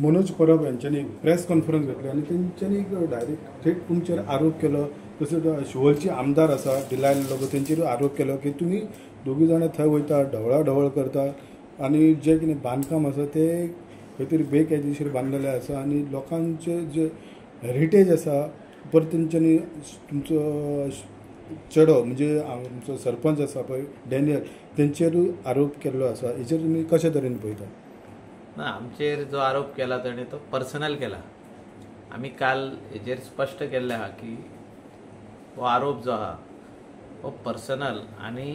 Manoj Parab यांच्यानी press conference घेतली आणि त्यांच्यानी direct थेट तुमचेर आरोप केलो. तसोच शिवोलचे आमदार आसा डिलायल लोक तेंचेर आरोप केलो की तुमी दोगी जाणां थंय वयता ढवळाढवळ करता आणि जे कितें बांदकाम आसा ते खंय तरी बेकायदेशीर बांदलेले आसा आणि लोकांचे जे हेरिटेज आसा परत तेंच्यांनी तुमचो चेडो म्हणजे आमचो सरपंच आसा पळय डॅनियल तेंचेरूय आरोप केल्लो आसा. हेचेर तुमी कशे तरेन पळयता? ना आमचेर जो आरोप केला ताणें तो पर्सनल केला. आमी काल हेचेर स्पश्ट केल्लें आहा की हो आरोप जो आहा हो पर्सनल आनी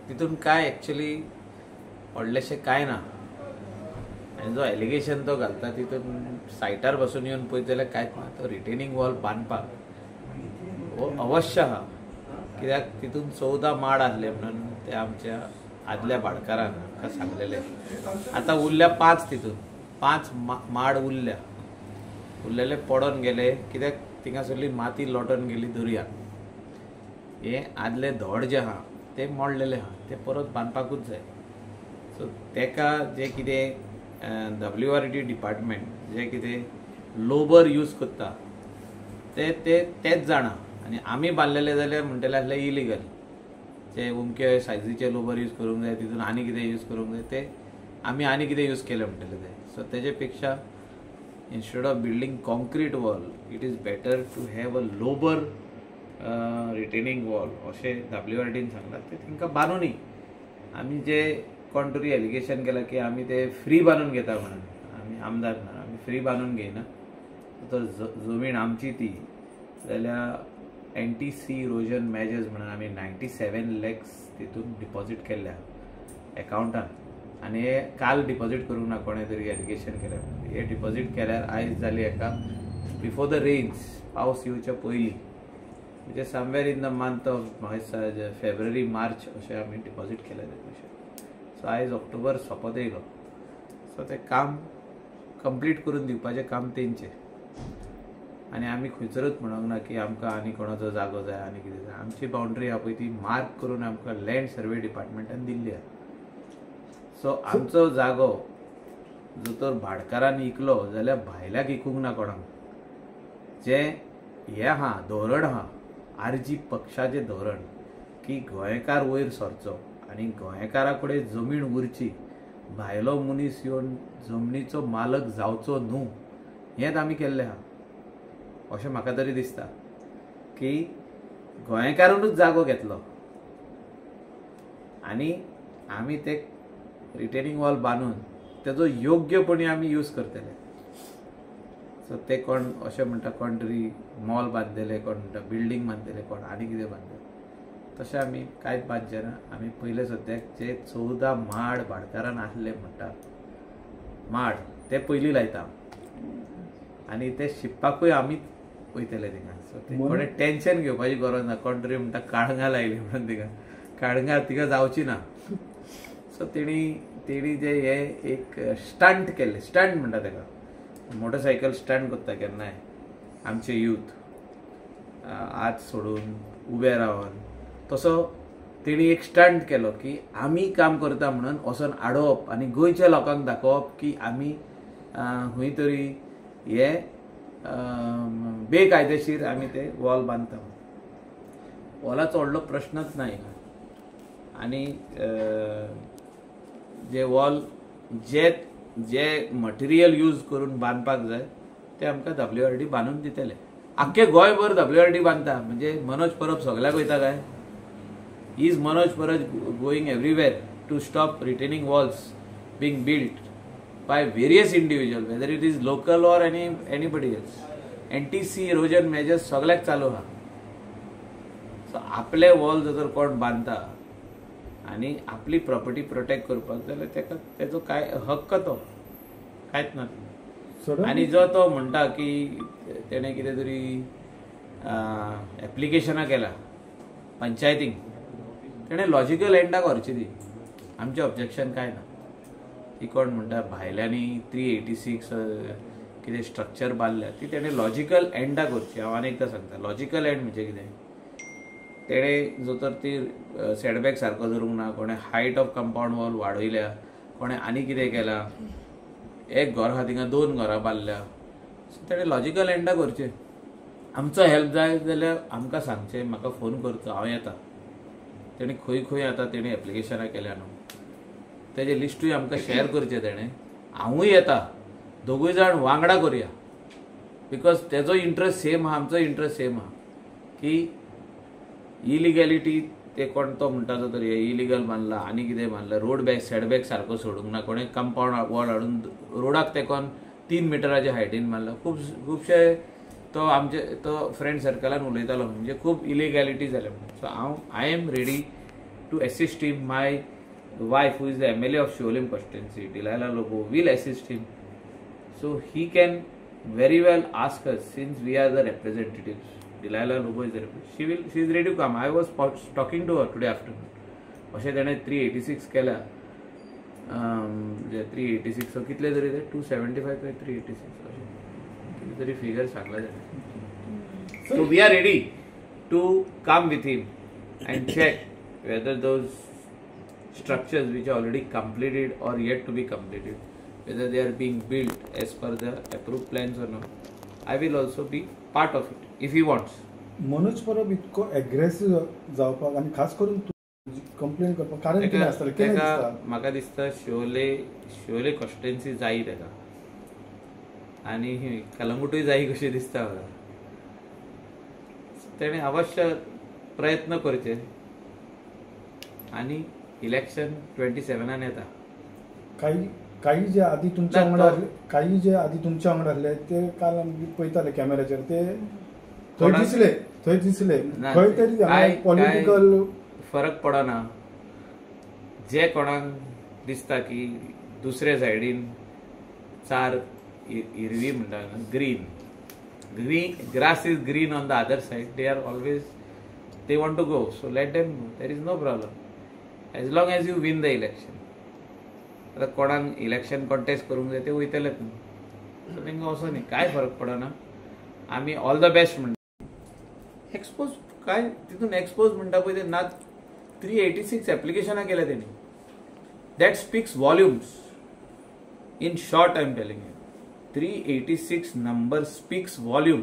तितून काय एक्चुअली व्हडलेशें काय ना. आनी जो एलिगेशन तो घालता तितून सायटार बसून येवन पळयत जाल्यार कांयच ना. तो रिटेनिंग वॉल बांदपाक हो अवश्य आहा कित्याक तितून 14 माड आसले म्हणून ते आमच्या आदल्या भाडकारान आमकां सांगलेले. आतां उरल्या 5 तितून 5 माड उरलेले पडोन गेले कित्याक थिंगासरली माती लोटोन गेली दर्याक. हे आदले धोड जे आहा ते मोडलेले आहा ते परत बांदपाकूच जाय. सो तेका जे कितें WRD डिपार्टमेंट जे कितें लोबर यूज करता तेच जाणा. आनी आमी बांदलेले जाल्यार म्हणटले आसले इलिगल. जे उमके सायझीचे लोबर यूज करूंक जाय तितून आनी कितें यूज करूंक जाय ते आमी आनी कितें यूज केलें म्हणटले ते. सो तेजे पेक्षा instead of building concrete wall it is better to have a lower retaining wall अशें WRDन सांगलां. ते तांकां बांदूनी आमी जे कोण तरी एलिगेशन केलां की आमी ते फ्री बांदून घेता म्हणून. आमी आमदार ना आमी फ्री बांदून घेयना. तर जमीन आमची ती जाल्यार NTC इरोजन मेजर्स म्हणून आमी 97 lakhs तितून डिपॉझिट केल्ल्या एकाउंटान आनी हे काल डिपॉझिट करूंक ना कोणें तरी एलिगेशन केलें. हे डिपॉझिट केल्यार आयज जाली हेका बिफोर द रेन्स पावस येवच्या पयलीं म्हणजे somewhere in the month of February March अशें आमी डिपॉझिट केलें ते पयशे. सो आयज ऑक्टोबर सोंपत येयलो. सो तें काम कंप्लीट करून दिवपाचें काम तेंचें. आनी आमी खंयसरूच म्हणूंक ना की आमकां आनी कोणाचो जागो जाय आनी कितें जाय. आमची बाउंड्री आहा पळय ती मार्क करून आमकां लँड सर्वे डिपार्टमेंटान दिल्ली आहा. सो आमचो जागो जो तर भाडकारान इकलो जाल्यार भायल्याक इकूंक ना कोणाक. जे हे आहा धोरण आहा RG पक्षाचें धोरण की गोंयकार वयर सरचो आनी गोंयकारा कडेन जमीन उरची, भायलो मनीस येवन जमनीचो मालक जावचो न्हू हेंच आमी केल्लें आहा अशें म्हाका तरी दिसता. की गोंयकारानूच जागो घेतलो आनी आमी ते रिटेनिंग वॉल बांदून तेजो योग्यपणी आमी यूज करतले. सो ते कोण अशें म्हणटा कोण तरी मॉल बांदलेले, कोण म्हणटा बिल्डींग बांदलेले, कोण आनी कितें बांदलेलें तशें आमी कांयच बांदचे ना. आमी पयले सद्याक जे 14 माड भाडकारान आसले म्हणटा माड ते पयलीं लायता आनी ते शिंपपाकूय आमीच वयतले थिंगा. सो ते कोणें टेन्शन घेवपाची गरज ना. कोण तरी म्हणटा काळंगा लायली म्हणून थिंगा काळंगा तिका जावची ना. सो तेणी जे हे एक स्टंट केल्ले, स्टंट म्हणटा तेका, मोटरसायकल स्टंट करता केन्नाय आमचे यूथ हात सोडून उबे रावन तसो तेणी एक स्टंट केलो की आमी काम करता म्हणून वचून आडोवप आनी गोंयच्या लोकांक दाखोवप की आमी खंय तरी हे बेकायदेशीर आमी ते वॉल बांदता. वॉलाचो व्हडलो प्रश्नच ना हिंगा. आनी जे वॉल जे मटेरियल यूज करून बांदपाक जाय ते आमकां WRD बांदून दितले. आख्खे गोंयभर WRD बांदता म्हणजे मनोज परब सगळ्याक वयता काय? Is Manoj Parab going everywhere to stop retaining walls being built by various individuals, whether it is local or anybody else. NTC erosion measures सगळ्याक चालू आहा. सो आपले वॉल जर कोण बांदता आनी आपली प्रॉपर्टी प्रोटेक्ट करपाक जाल्यार तेका तेजो काय हक्क तो कांयच ना. आनी जो तो म्हणटा की तेणें कितें तरी एप्लिकेशनां केला पंचायतीक तेणें लॉजिकल एंडाक व्हरची ती. आमचें ऑब्जेक्शन काय ना. ती कोण म्हणटा भायल्यांनी 386 कितें स्ट्रक्चर बांदल्या ती तेणें लॉजिकल एंडाक व्हरची. हांव आनी एकदां सांगता लॉजिकल एंड म्हणजे कितें. तेणें जो तर ती सेटबॅक सारको धरूंक ना, कोणें हायट ऑफ कंपाउंड वॉल वाडयल्या, कोणें आनी कितें केलां एक घर आहा थिंगा 2 घरां बांदल्या. सो तेणें लॉजिकल एंडा करचें. आमचो हेल्प जाय जाल्यार आमकां सांगचें, म्हाका फोन करचो, हांव येता. तेणें खंय खंय आतां तेणें एप्लिकेशनां केल्या न्हू, तेजें लिस्टूय आमकां शेअर करचें तेणें. हांवूय येता, दोगूय जाण वांगडा करुया. बिकॉज तेजो इंट्रस्ट सेम आहा, आमचो इंट्रस्ट सेम आहा की इलिगॅलिटी ते कोण तो म्हणटा तो तरी इलिगल बांदला आनी कितें बांदलां, रोड बॅक सेटबॅक सारको सोडूंक ना, कोणें कंपाऊंड वॉल हाडून रोडाक तेकोन 3 मिटराच्या हायटीन बांदला. खुबशे तो आमचे तो फ्रेंड सर्कलान उलयतालो म्हणजे खूब इलिगॅलिटी जाल्या म्हणून. So I am ready to assist him. My wife who is the MLA of Siolim constituency, Delilah Lobo, will assist him. So he can very well ask us, since we are the representatives. Delilah Lobo is the representative. She is ready to come. I was talking to her today afternoon. अशें तेणें 386 केल्या. 386 so कितले तरी ते 275 काय 386 अशें कितें तरी फिगर सांगला तेणें. So we are ready to come with him and check whether those structures which are already completed or yet to be completed, whether they are being built as per the approved plans or not. I will also be part of it if he wants. Manoj Parab इतको एग्रेसिव्ह जावपाक आनी खास करून complain करपाक कारण कितें आसतलें? कितें दिसता? म्हाका दिसता शिवोले कॉन्स्टिट्युएंसी जायी तेका आनी कलंगूटूय जायी कशी दिसता म्हाका. तेणें अवश्य प्रयत्न करचे आनी इलेक्शन 27 येता. काही जे आधी तुमच्या वांगडा आसले ते काल आमी पळयताले कॅमेराचेर, ते थंय दिसले खंय तरी पॉलिटिकल फरक पडना. जे कोणाक दिसता की दुसरे सायडीन 4 हिरवी म्हणटा green grass is green on the other side, they are always they want to go. So let them go, there is no problem as long as you win the election. आता कोणाक इलेक्शन कॉन्टेस्ट करूंक जाय ते वयतलेच न्हू. So तेंकां असो न्ही, कांय फरक पडना. आमी ऑल द बेस्ट म्हणटा. एक्सपोज काय तितून एक्सपोज म्हणटा पळय ते ना 386 एप्लिकेशनां केल्या तेणी. That speaks volumes. In short I am telling you, 386 number speaks volume.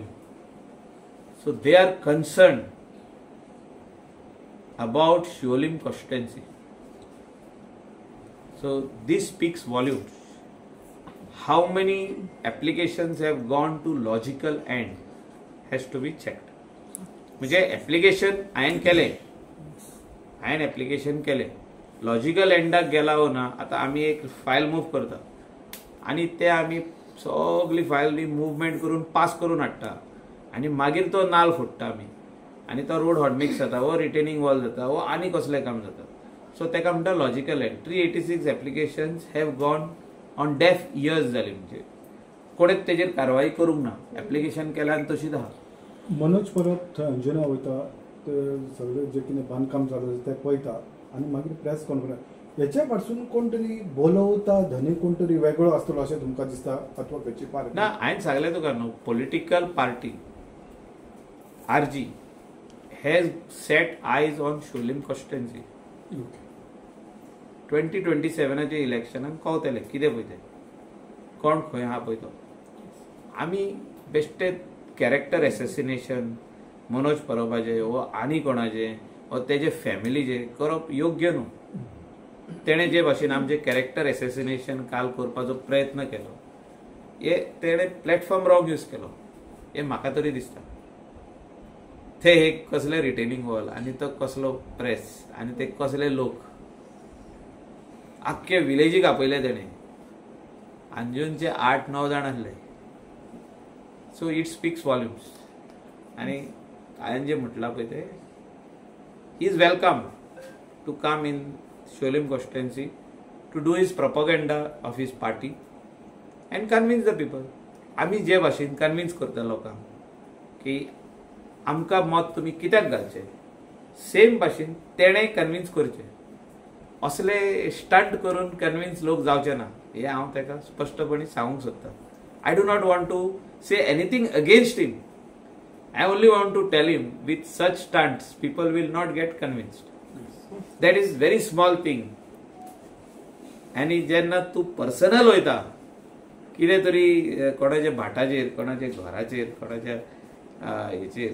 So they are concern about Shivolim constituency. So this speaks volumes. How many applications have gone to logical end has to be checked. म्हणजे application हायेन application केले, logical एंडाक गेला हो ना. आता आमी एक file move करता आनी ते आमी सगळी फायल मुवमेंट करून पास करून हाडटा आनी मागीर तो नाल फोडटा आमी आनी तो रोड हॉटमिक्स जाता, वो रिटेनिंग वॉल जाता, वो आनी कसलें काम जाता. सो तेका म्हणटा logical end. 386 applications have gone on डेफ इयर्स जाली. म्हणजे कोणेच तेजेर कारवाई करूंक ना. एप्लिकेशन केल्या आनी तशीच आहा. मनोज परब थंय अंजुना वयता, ते सगळें जें कितें बांदकाम चालू तें पळयता आनी मागीर प्रेस कॉन्फरन्स हेच्या फाटसून कोण तरी बोलवता, धनी कोण तरी वेगळो आसतलो अशें तुमकां दिसता? अथवा खंयची पार्टी? ना, हांवें सांगलें तुका न्हू, political party RG has set आयज ऑन शिवोलीम कॉन्स्टिट्युएंसी. 2027च्या इलेक्शनाक कळटलें कितें पळय तें, कोण खंय आहा पळय तो. आमी बेश्टे कॅरेक्टर एसेसिनेशन मनोज परबाचें वो आनी कोणाचें वो तेजे फॅमिलीचें करप योग्य न्हू. तेणें जे भाशेन आमचें कॅरेक्टर एसेसिनेशन काल करपाचो प्रयत्न केलो, हे तेणें प्लॅटफॉर्म रॉंग यूज केलो, हे म्हाका तरी दिसता. ते एक कसले रिटेनिंग वॉल आनी तो कसलो प्रेस आनी ते कसले लोक आख्खे विलेजीक आपयले तेणें. अंजुनचे 8-9 जाण आसले. So it speaks volumes. आनी हांवें जे म्हटलां पळय ते, he is welcome to come in Shivolim constituency to do his propaganda of his party and convince the people. आमी जे भाशेन कन्विन्स करता लोकांक की आमकां मत तुमी कित्याक घालचें, सेम भाशेन तेणें कन्विन्स करचें. असले स्टंट करून कन्विन्स लोक जावचे ना, हे हांव ताका स्पश्टपणी सांगूंक सोदतां. I do not want to say anything against him. I only want to tell him, with such stunts, people will not get convinced. That is very small thing. And जेन्ना तू पर्सनल वयता कितें तरी कोणाच्या भाटाचेर कोणाच्या घराचेर कोणाच्या हेचेर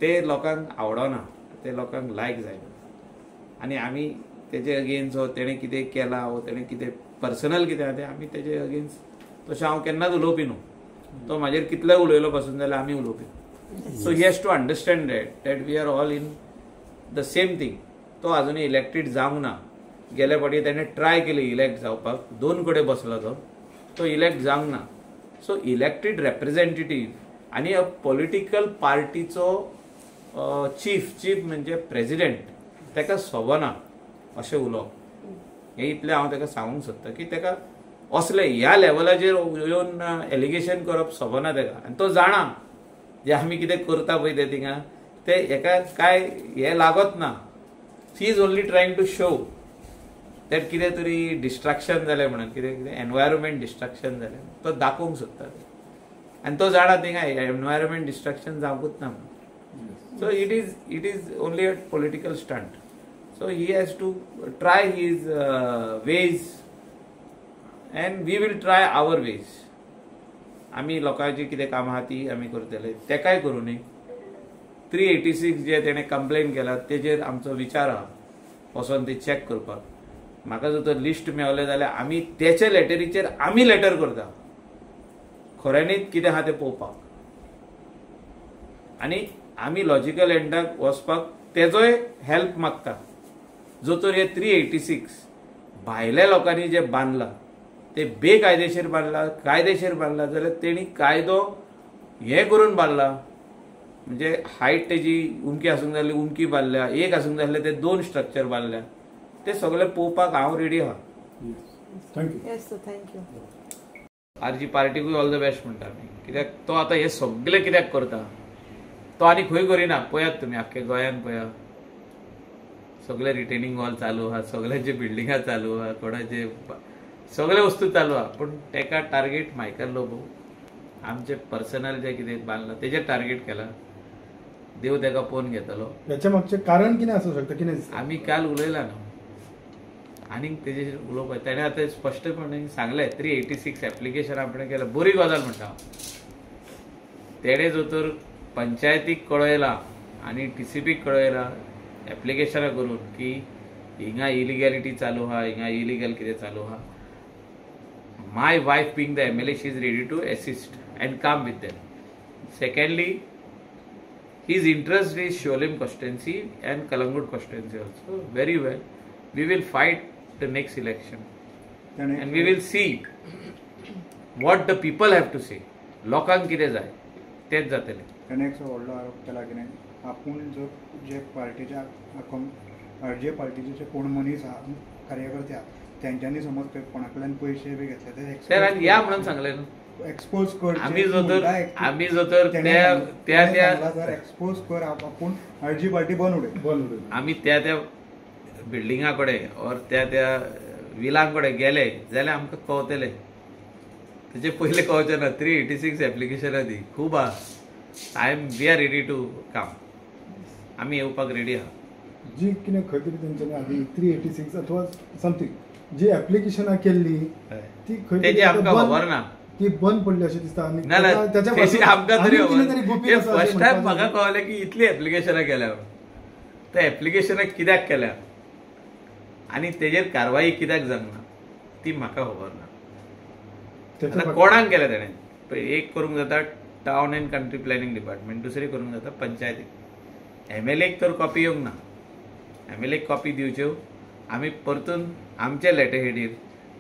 ते लोकांक आवडना, ते लोकांक लायक जायना आनी आमी तेजे अगेन्स्ट हो तेणें कितें केलां वो तेणें कितें पर्सनल कितें आहा तें आमी तेजे अगेन्स्ट तशें हांव केन्नाच उलोवपी न्हू. तो म्हाजेर कितलें उलयलो पासून जाल्यार आमी उलोवपी. So he has to understand that we are all in the same thing. तो आजुनूय इलेक्टेड जावंक ना. गेल्या फावटी ताणें ट्राय केली इलेक्ट जावपाक, 2 कडेन बसलो तो इलेक्ट जावंक ना. सो इलेक्टेड रेप्रेझेंटेटिव्ह आनी अ पॉलिटिकल पार्टीचो चीफ म्हणजे प्रेसिडेंट ताका सोबना अशें उलोवप. हें इतलें हांव ताका सांगूंक सोदतां की ताका असले ह्या लेवलाचेर येवन एलिगेशन करप सोबना ताका. आनी तो जाणा जे आमी कितें करता पळय ते थिंगा ते हेका काय हें लागत ना. He is only trying to show that कितें तरी डिस्ट्रॅक्शन जालें म्हणून कितें एनवायरमेंट डिस्ट्रॅक्शन जालें तो दाखोवंक सोदता. आनी तो जाणा थिंगा एनवायरमेंट डिस्ट्रॅक्शन जावंकूच ना म्हणून. So it is only a political stunt. So he has to try his ways and we will try our ways. आमी लोकांची कितें कामां आहा ती आमी करतले, तेकाय करूं न्ही. 386 जे तेणें कंप्लेन केला तेजेर आमचो विचार आहा वचोन ते चॅक करपाक. म्हाका जर तर लिस्ट मेळ्ळें जाल्यार आमी तेच्या लेटरीचेर आमी लेटर करता खऱ्यांनीच कितें आहा तें पळोवपाक. आनी आमी लॉजिकल एंडाक वचपाक तेजोय हेल्प मागता. जो तर हे 386 भायल्या लोकांनी जे बांदला ते बेकायदेशीर बांदला, कायदेशीर बांदला जाल्यार तेणी कायदो हे करून बांदला. म्हणजे हायट तेजी उंकी आसूंक जाय उंकी बांदल्या, एक आसूंक जाय ते 2 स्ट्रक्चर बांदल्या. ते सगळे पळोवपाक हांव रेडी आहा. थँक्यू. आरजी पार्टीकूय ऑल द बेस्ट म्हणटा आमी. कित्याक तो आतां हे सगळे कित्याक करता तो आनी खंय करिना. पळयात तुमी आख्ख्या गोंयान पळया सगळे रिटेनिंग वॉल चालू आहा, सगळ्यांचे बिल्डिंगा चालू आहा, कोणाचे सगळे वस्तू चालू आहा. पूण तेका टार्गेट मायकल लोबो आमचे पर्सनल जे कितें बांदलां तेजेर टार्गेट केला. देव तेका पळोवन घेतलो. याच्या मागचें कारण कितें आसूं शकता? कितें आमी काल उलयला न्हू आनीक तेजेर उलोवपाक तेणें आतां स्पश्टपणे सांगलें 386 एप्लिकेशन आपणें केलां. बरी गजाल म्हणटा हांव. तेणें जो तर पंचायतीक कळयला आनी TCPक कळयला एप्लिकेशनां करून की हिंगा इलिगॅलिटी चालू आहा, हिंगा इलिगल कितें चालू आहा. My wife being the MLA she is ready to assist and come with them. Secondly his interest is Sholim constituency and Kalangut constituency also. Very well. We will fight the next election. And we will see what the people have to say. लोकांक कितें जाय तेच जातलें. ताणें एक व्हडलो आरोप केला की आपूण जो जे पार्टीच्या जे पार्टीचे जे कोण मनीस आहा कार्यकर्ते आहा तेंच्यांनी समज कोणाकडल्यान पयशे बी घेतले ते या म्हणून सांगलें न्हू. एक्सपोज कर. आमी जो तर त्या एक्सपोज कर आपूण आरजी पार्टी बंद उडय. आमी त्या बिल्डिंगा कडेन और त्या विलां कडेन गेले जाल्यार आमकां कळटलें. तेचे पयलें कळचें ना. 386 एप्लिकेशनां दी खूब आहा. We are ready to come. आमी येवपाक रेडी आहा. जी कितें खंय तरी तेंच्यांनी आदी 386 अथवा समथींग जी एप्लिकेशनां केल्ली ती खंय तेजी आमकां खबर ना. ती बंद पडली अशें दिसता. आनी आमकां तरी फर्स्ट टायम म्हाका कळलें की इतली एप्लिकेशनां केल्या. त्या एप्लिकेशनां कित्याक केल्या आनी तेजेर कारवाई कित्याक जावना ती म्हाका खबर ना. कोणाक केल्या तेणें? एक करूंक जाता town end country planning department, दुसरी करूंक जाता पंचायतीक. MLAक तर कॉपी येवंक ना. MLAक कॉपी दिवच्यो आमी परतून आमचे लेटर हेडीर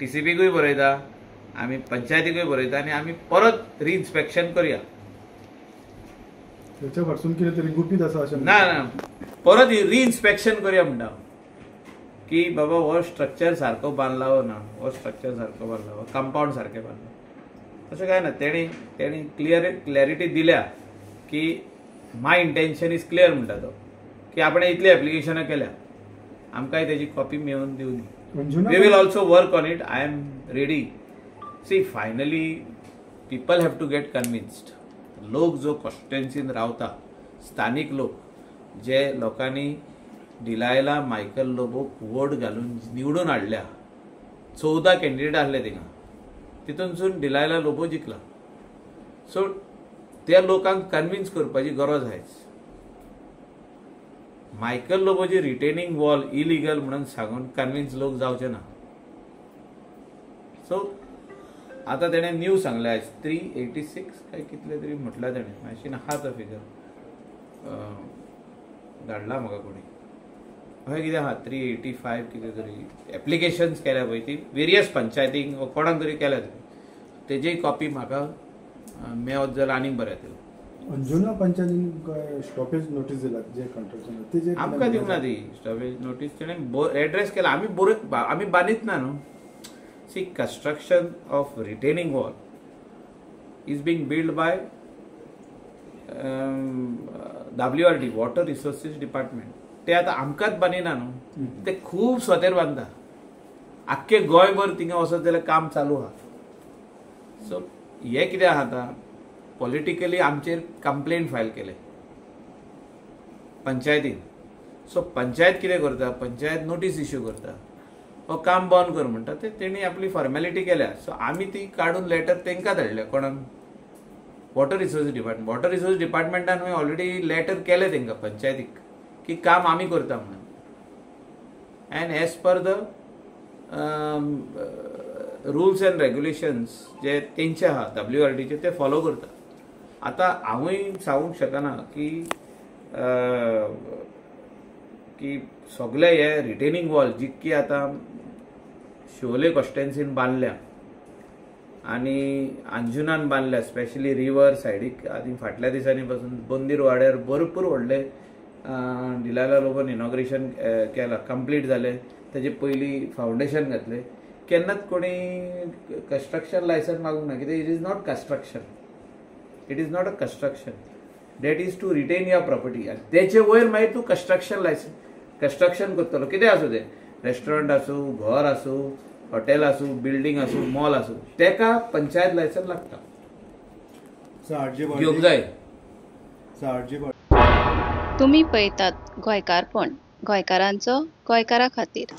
TCPकूय बरयता, आमी पंचायतीकूय बरयता आनी आमी परत रिइन्स्पेक्शन करया. तेच्या फाटसून कितें तरी गुपीत आसा अशें ना परत रिइन्स्पेक्शन करया म्हणटा की बाबा हो स्ट्रक्चर सारको बांदला हो ना, हो स्ट्रक्चर सारको बांदला, हो कंपाऊंड सारकें बांदला. तशें काय ना. तेणी क्लॅरिटी दिल्या की माय इंटेन्शन इज क्लियर म्हणटा तो की आपण इतली एप्लिकेशनां केल्या आमकांय तेजी कॉपी मेळून दिवनी. We will also work on it. I am ready. See finally people have to get convinced. लोक जो कॉन्स्टिट्युएन्सीन रावता स्थानिक लोक जे लोकांनी डिलायला मायकल लोबोक वोट घालून निवडून हाडल्या 14 कॅन्डिडेट आहले थिंगा. तितूनसून डिलायला लोबो जिखला. सो त्या लोकांक कन्विन्स करपाची गरज आहेच. मायकल लोबोची रिटेनिंग वॉल इलिगल म्हणून सांगून कन्विन्स लोक जावचे ना. सो आता तेणे न्यू सांगले आज 386 काय कितले तरी म्हटलं तेणे, मातशी आहा तो फिगर धाडला म्हाका कोणी. हय कितें आहा 385 कितें तरी एप्लिकेशन्स केल्या पळय ती वेरियस पंचायतींक वा कोणाक तरी केल्या तरी तेजी कॉपी म्हाका मेळत जाल्यार आनीक बरें जातलें. अंजुना पंचायतीन स्टॉपेज नोटीस दिला जे कंट्रक्शन तेजे आमकां दिवंक ना ती स्टॉपेज नोटीस. तेणें एड्रेस केला. आमी बांदीत ना न्हू. See construction of retaining wall is being build by WRD water resources department. ते आतां आमकांच बांदिना न्हू. ते खूब स्वतेर बांदता. आख्खे गोंयभर थिंगा वचत जाल्यार काम चालू आहा. सो हे कितें आहा आतां पॉलिटिकली आमचेर कंप्लेंट फायल केले पंचायतीन. सो पंचायत कितें करता, पंचायत नोटीस इश्यू करता, हो काम बंद कर म्हणटा. ते तेणी आपली फॉर्मेलिटी केल्या. सो आमी ती काडून लेटर तांकां धाडले. कोणाक? Water resources department. Water resources डिपार्टमेंटान ऑलरेडी लेटर केले तांकां पंचायतीक की काम आमी करता म्हणून. And as per the rules and regulations जे तेंचे आहा WRDचे ते फॉलो करता. आतां हांवूय सांगूंक शकना की की सगळे हे रिटेनिंग वॉल जितकी आतां शिवोले कॉन्स्टिट्युएन्सीन बांदल्या आनी अंजुनान बांदल्या, स्पेशली रिवर सायडीक आनी फाटल्या दिसांनी पासून बंदीर वाड्यार भरपूर व्हडले डिलायला लोबोन इनॉग्रेशन केलां, कंप्लीट जालें. तेजे पयलीं फावंडेशन घातलें. केन्नाच कोणी कंस्ट्रक्शन लायसन्स मागूंक ना. कित्याक it is not construction. It is not a construction. That is to retain your property. आनी तेचे वयर मागीर तूं कंस्ट्रक्शन लायसन्स कंस्ट्रक्शन करतलो. कितें आसूं तें, रेस्टॉरंट आसूं, घर आसूं, हॉटेल आसूं, बिल्डींग आसूं, मॉल आसूं, तेका पंचायत लायसन्स लागता. घेवंक जाय. तुम्ही पळयतात गोंयकारपण, गोंयकारांचो गोंयकारा खातीर.